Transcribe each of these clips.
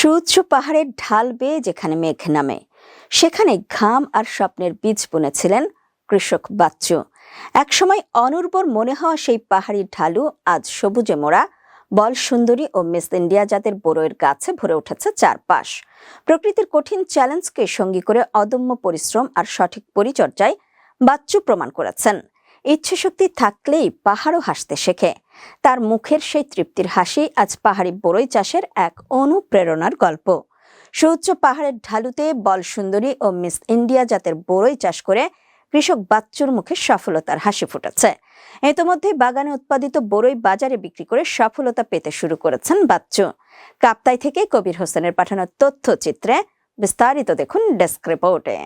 সুউচ্চ পাহাড়ের ঢাল বেয়ে যেখানে মেঘ নামে সেখানে ঘাম আর স্বপ্নের বীজ বুনেছিলেন কৃষক বাচ্চু। একসময় অনুর্বর মনে হওয়া সেই পাহাড়ি ঢালু আজ সবুজে মোড়া বল সুন্দরী ও মিস ইন্ডিয়া জাতের বরইয়ের গাছে ভরে উঠেছে চারপাশ। প্রকৃতির কঠিন চ্যালেঞ্জকে সঙ্গী করে অদম্য পরিশ্রম আর সঠিক পরিচর্যায় বাচ্চু প্রমাণ করেছেন ইচ্ছেশক্তি থাকলেই পাহাড়ও হাসতে শেখে। তার মুখের সেই তৃপ্তির হাসি আজ পাহাড়ি বরই চাষের এক অনুপ্রেরণার গল্প। সুউচ্চ পাহাড়ের ঢালুতে বল সুন্দরী ও মিস ইন্ডিয়া জাতের বরই চাষ করে কৃষক বাচ্চুর মুখে সফলতার হাসি ফুটেছে। ইতোমধ্যে বাগানে উৎপাদিত বরই বাজারে বিক্রি করে সফলতা পেতে শুরু করেছেন বাচ্চু। কাপ্তাই থেকে কবির হোসেনের পাঠানো তথ্যচিত্রে বিস্তারিত দেখুন ডেস্ক রিপোর্টে।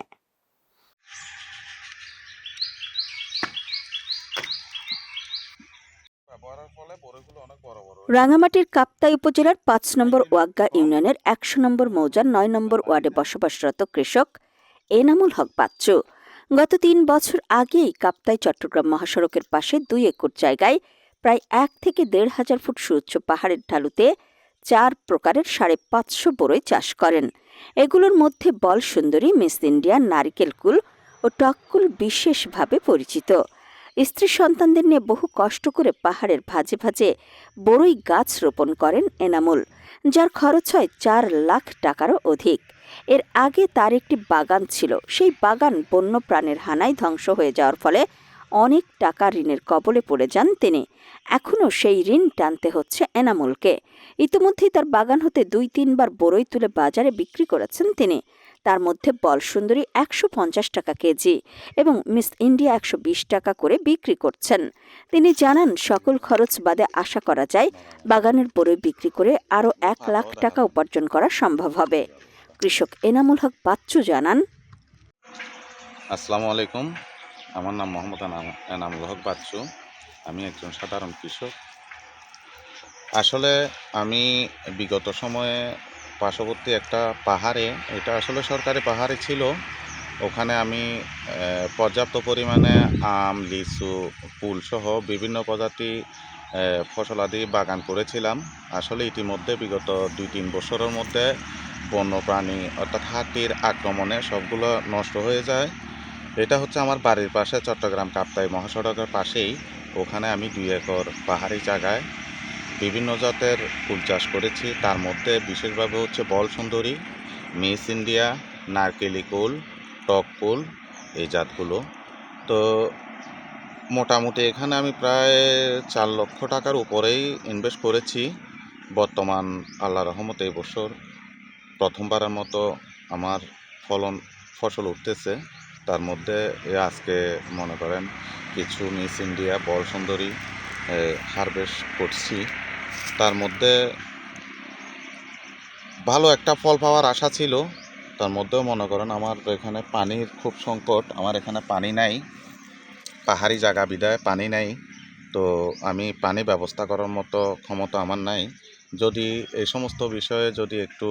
রাঙামাটির কাপ্তাই উপজেলার ৫ নম্বর ওয়াগ্গা ইউনিয়নের ১০০ নম্বর মৌজার ৯ নম্বর ওয়ার্ডে বসবাসরত কৃষক এনামুল হক বাচ্চু গত ৩ বছর আগেই কাপ্তাই চট্টগ্রাম মহাসড়কের পাশে ২ একর জায়গায় প্রায় ১ থেকে ১.৫ ফুট সুউচ্চ পাহাড়ের ঢালুতে ৪ প্রকারের ৫৫০ বরই চাষ করেন। এগুলোর মধ্যে বল সুন্দরী, মিস ইন্ডিয়া, নারিকেল কুল ও টককুল বিশেষভাবে পরিচিত। স্ত্রী সন্তানদের নিয়ে বহু কষ্ট করে পাহাড়ের ভাঁজে ভাঁজে বরই গাছ রোপণ করেন এনামুল, যার খরচ হয় ৪ লাখ টাকারও অধিক। এর আগে তার একটি বাগান ছিল, সেই বাগান বন্য প্রাণের হানায় ধ্বংস হয়ে যাওয়ার ফলে অনেক টাকা ঋণের কবলে পড়ে যান তিনি। এখনও সেই ঋণ টানতে হচ্ছে এনামুলকে। ইতিমধ্যেই তার বাগান হতে ২-৩ বার বরই তুলে বাজারে বিক্রি করেছেন তিনি। তার মধ্যে বল সুন্দরী ১৫০ টাকা কেজি এবং মিস ইন্ডিয়া ১২০ টাকা করে বিক্রি করছেন। তিনি জানান, সকল খরচ বাদে আশা করা যায় বাগানের বরই বিক্রি করে আরও ১ লাখ টাকা উপার্জন করা সম্ভব হবে। কৃষক এনামুল হক বাচ্চু জানান, আসসালামু আলাইকুম, আমার নাম মোহাম্মদ এনামুল হক বাচ্চু। আমি একজন সাধারণ কৃষক। আসলে আমি বিগত সময়ে পার্শ্ববর্তী একটা পাহাড়ে, এটা আসলে সরকারি পাহাড়ে ছিল, ওখানে আমি পর্যাপ্ত পরিমাণে আম, লিচু, কুল সহ বিভিন্ন প্রজাতি ফসলাদি বাগান করেছিলাম। আসলে ইতিমধ্যে বিগত ২-৩ বছরের মধ্যে বন্যপ্রাণী অর্থাৎ হাতির আক্রমণে সবগুলো নষ্ট হয়ে যায়। এটা হচ্ছে আমার বাড়ির পাশে, চট্টগ্রাম কাপ্তাই মহাসড়কের পাশেই। ওখানে আমি ২ একর পাহাড়ি জায়গায় বিভিন্ন জাতের ফুল চাষ করেছি। তার মধ্যে বিশেষভাবে হচ্ছে বল সুন্দরী, মিস ইন্ডিয়া, নারকেলি কুল, টক কুল, এই জাতগুলো। তো মোটামুটি এখানে আমি প্রায় ৪ লক্ষ টাকার উপরেই ইনভেস্ট করেছি। বর্তমান আল্লাহর রহমতে এই বছর প্রথমবারের মতো আমার ফসল উঠতেছে। তার মধ্যে আজকে মনে করেন কিছু মিস ইন্ডিয়া, বল সুন্দরী হারভেস্ট করছি। তার মধ্যে ভালো একটা ফল পাওয়ার আশা ছিল। তার মধ্যেও মনে করেন আমার এখানে পানির খুব সংকট, আমার এখানে পানি নাই, পাহাড়ি জায়গা বিধায় পানি নাই। তো আমি পানি ব্যবস্থা করার মতো ক্ষমতা আমার নাই। যদি এই সমস্ত বিষয়ে যদি একটু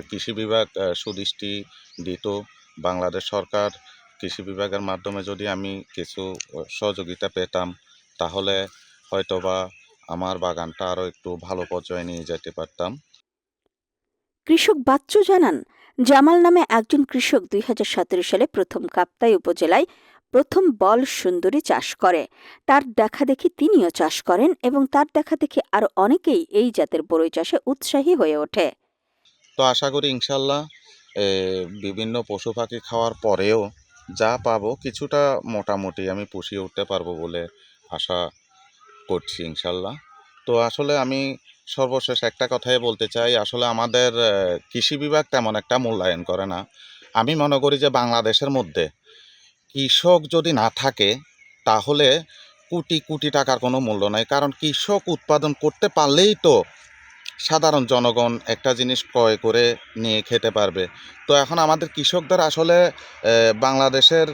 কৃষি বিভাগ সুদৃষ্টি দিত, বাংলাদেশ সরকার কৃষি বিভাগের মাধ্যমে যদি আমি কিছু সহযোগিতা পেতাম, তাহলে হয়তোবা আমার বাগানটা আরও একটু ভালো পর্যায়ে নিয়ে যেতে পারতাম। কৃষক বাচ্চু জানান, জামাল নামে একজন কৃষক ২০১৭ সালে প্রথম কাপ্তাই উপজেলায় প্রথম বল সুন্দরী চাষ করে। তার দেখাদেখি তিনিও চাষ করেন এবং তার দেখাদেখি আরও অনেকেই এই জাতের বরই চাষে উৎসাহী হয়ে ওঠে। তো আশা করি ইনশাল্লাহ বিভিন্ন পশু পাখি খাওয়ার পরেও যা পাবো কিছুটা মোটামুটি আমি পুষিয়ে উঠতে পারবো বলে আশা করছি ইনশাল্লাহ। তো আসলে আমি সর্বশেষ একটা কথাই বলতে চাই, আসলে আমাদের কৃষি বিভাগ তেমন একটা মূল্যায়ন করে না। আমি মনে করি যে বাংলাদেশের মধ্যে কৃষক যদি না থাকে তাহলে কোটি কোটি টাকার কোনো মূল্য নাই। কারণ কৃষক উৎপাদন করতে পারলেই তো সাধারণ জনগণ একটা জিনিস ক্রয় করে নিয়ে খেতে পারবে। তো এখন আমাদের কৃষকদের আসলে বাংলাদেশের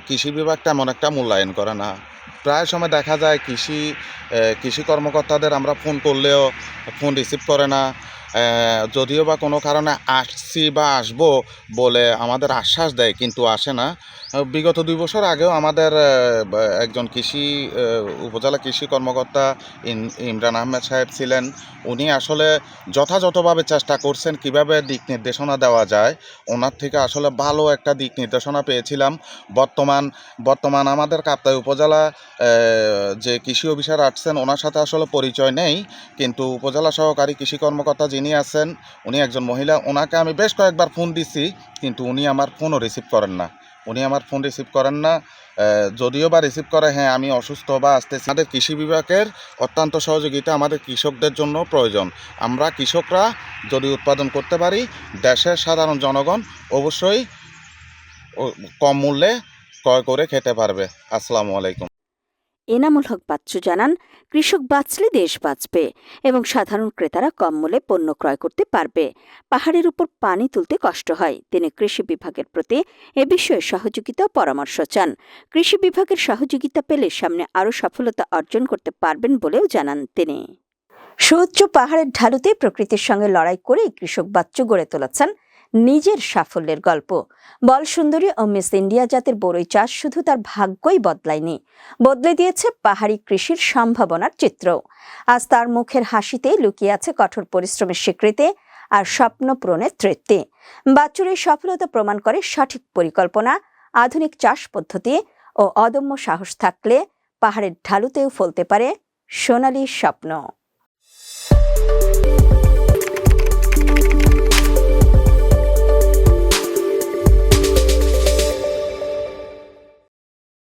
কৃষি বিভাগ তেমন একটা মূল্যায়ন করে না। প্রায় সময় দেখা যায় কৃষি কর্মকর্তাদের আমরা ফোন করলেও ফোন রিসিভ করে না। যদিও বা কোনো কারণে আসছি বা আসবো বলে আমাদের আশ্বাস দেয়, কিন্তু আসে না। বিগত 2 বছর আগেও আমাদের একজন উপজেলা কৃষি কর্মকর্তা ইমরান আহমেদ সাহেব ছিলেন। উনি আসলে যথাযথভাবে চেষ্টা করছেন কিভাবে দিক নির্দেশনা দেওয়া যায়। ওনার থেকে আসলে ভালো একটা দিক নির্দেশনা পেয়েছিলাম। বর্তমান আমাদের কাপ্তাই উপজেলা যে কৃষি অফিসার আসছেন ওনার সাথে আসলে পরিচয় নেই, কিন্তু উপজেলা সহকারী কৃষি কর্মকর্তা যিনি আছেন উনি একজন মহিলা। ওনাকে আমি বেশ কয়েকবার ফোন দিছি, কিন্তু উনি আমার ফোনও রিসিভ করেন না। যদিও বা রিসিভ করে, হ্যাঁ আমি অসুস্থ বা আসতেছি। আমাদের কৃষি বিভাগের অত্যন্ত সহযোগিতা আমাদের কৃষকদের জন্য প্রয়োজন। আমরা কৃষকরা যদি উৎপাদন করতে পারি, দেশের সাধারণ জনগণ অবশ্যই কম মূল্যে ক্রয় করে খেতে পারবে। আসসালামু আলাইকুম। এনামুল হক বাচ্চু জানান, কৃষক বাঁচলে দেশ বাঁচবে এবং সাধারণ ক্রেতারা কম মূল্যে পণ্য ক্রয় করতে পারবে। পাহাড়ের উপর পানি তুলতে কষ্ট হয়। তিনি কৃষি বিভাগের প্রতি এ বিষয়ে সহযোগিতা ও পরামর্শ চান। কৃষি বিভাগের সহযোগিতা পেলে সামনে আরও সফলতা অর্জন করতে পারবেন বলেও জানান তিনি। সুউচ্চ পাহাড়ের ঢালুতে প্রকৃতির সঙ্গে লড়াই করেই কৃষক বাচ্চু গড়ে তুলেছেন নিজের সাফল্যের গল্প। বলসুন্দরী ও মিস ইন্ডিয়া জাতের বরই চাষ শুধু তার ভাগ্যই বদলায়নি, বদলে দিয়েছে পাহাড়ি কৃষির সম্ভাবনার চিত্র। আজ তার মুখের হাসিতে লুকিয়ে আছে কঠোর পরিশ্রমের স্বীকৃতি আর স্বপ্ন পূরণের তৃপ্তি। বাচ্চুর এই সফলতা প্রমাণ করে সঠিক পরিকল্পনা, আধুনিক চাষ পদ্ধতি ও অদম্য সাহস থাকলে পাহাড়ের ঢালুতেও ফলতে পারে সোনালী স্বপ্ন।